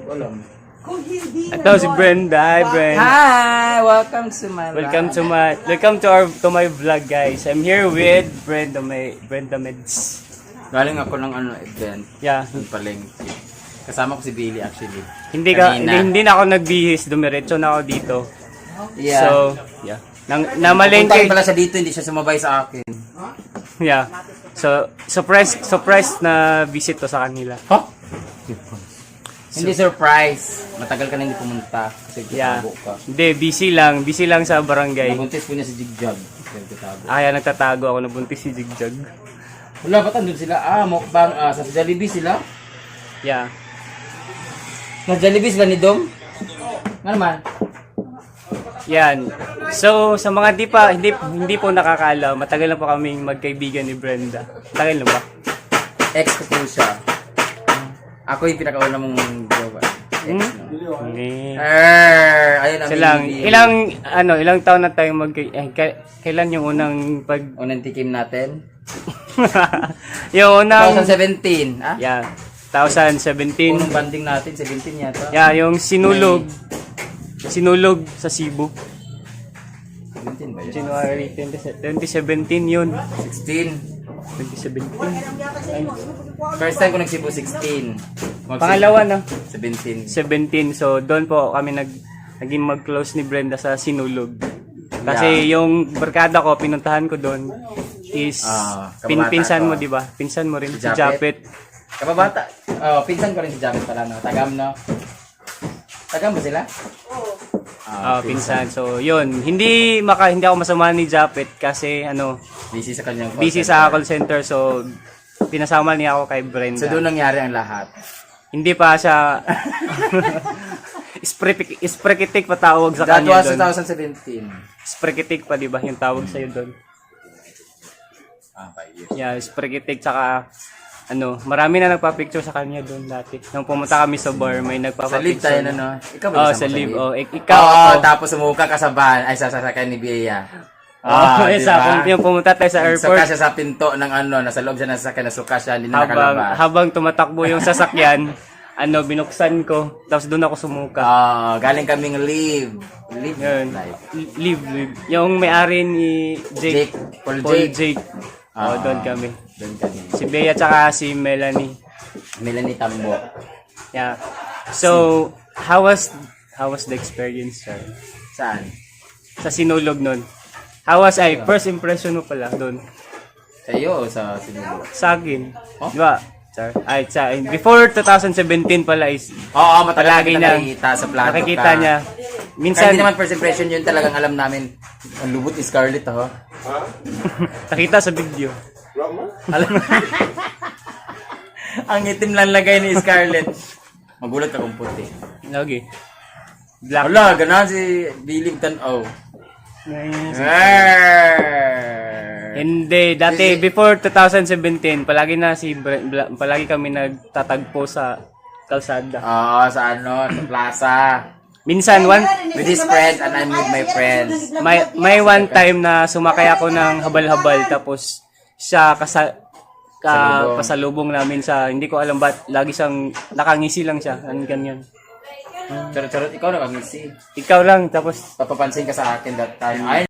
Wala. Ito si Brenda. Hi, Brenda. Hi! Welcome to my Welcome to my vlog, guys. I'm here with Brenda Meds. Galing ako ng event. Yeah. Ng palengke. Kasama ko si Billy actually. Hindi na ako nagbihis, dumiretso na ako dito. Yeah. So, yeah. Namalengke. Pupuntahin pala siya dito, hindi siya sumabay sa akin. Yeah. So, surprise na visit to sa kanila. Huh? Hindi surprise. Matagal ka na hindi pumunta. Kasi Yeah. tatago ka. Hindi, busy lang sa barangay. Nabuntis po niya si Jigjag. Tatago. Kaya nagtatago ako, nabuntis si Jigjag. Wala, ba't andun sila? Mukbang, sa Jollibee sila? Yeah. Sa Jollibee sila ni Dom? Nga naman? Yan. So, sa mga hindi po nakakaalam, matagal na po kaming magkaibigan ni Brenda. Matagal na ba? Ex ko po siya. Ako yung pinakauna mong jowa. Ex, no? Ayun ang Silang, ilang taon na tayong kailan yung unang unang tikim natin? yung unang 2017, Yeah. 2017. Unang banding natin, 17 yata. Yeah, yung sinulog sa Cebu. 17 ba yun? January 2017 yun. 16. 2017. First time ko nag-Cebu, 16. Pangalawa na. 17. 17. So, doon po kami naging mag-close ni Brenda sa Sinulog. Kasi yung barkada ko, pinuntahan ko doon is pinsan mo, di ba? Pinsan mo rin, si Japet. Kababata. Pinsan ko rin si Japet pala, no? Tagam, no? Tagam ba sila? Pinsan. So, yun. Hindi ako masama ni Japet kasi busy sa kanyang call center. So, pinasama niya ako kay Brenda. So, doon nangyari ang lahat. Hindi pa siya Sprekitik pa tawag sa kanya doon. That was 2017. Sprekitik pa, di ba? Yung tawag sa'yo doon. 5 years. Yeah, Sprekitik. Tsaka, marami na nagpa-picture sa kanya doon dati. Nung pumunta kami sa bar, may Sa live tayo nagpa-picture. na, no? Ikaw ba Sa live. Ikaw, Ako. tapos sumuka ka sa van. Ay, sa sasakyan ni Bea. Yung pumunta tayo sa airport. Suka siya sa pinto ng nasa loob siya ng sasakyan, nasuka siya, hindi na nakalabas. Habang tumatakbo yung sasakyan, binuksan ko. Tapos doon ako sumuka. Galing kaming live. Live Yun. life. Live. Yung may-ari ni Jake. Paul Jake. Doon kami. Doon kami. Si Bea tsaka si Melanie. Melanie Tambo. Yeah. So, how was the experience, sir? Saan? Sa Sinulog nun. First impression mo pala doon? Sa iyo o sa Sinulog? Sa akin. Oh? Di ba? Sir? Before 2017 pala is matagal palagi na na nakikita sa plato nakikita ka. niya. Minsan, Minsan, hindi naman first impression yun talagang alam namin. Ang lubot ni Scarlett, ha? nakita sa video. Alam ang itim lang lagay ni Scarlett. Magulat ka kung puti. Okay. Black. Wala, ganahan si Billy Tanaw. Hindi, dati before 2017, palagi kami nagtatagpo sa kalsada. Sa plaza. Minsan With his friends and I'm with my friends. may one time na sumakay ako ng habal-habal tapos siya pasalubong namin sa hindi ko alam ba't lagi siyang nakangisi lang siya, ganyan. Charot-charot, ikaw nakangisi. Ikaw lang tapos Papapansin ka sa akin that time. Ay,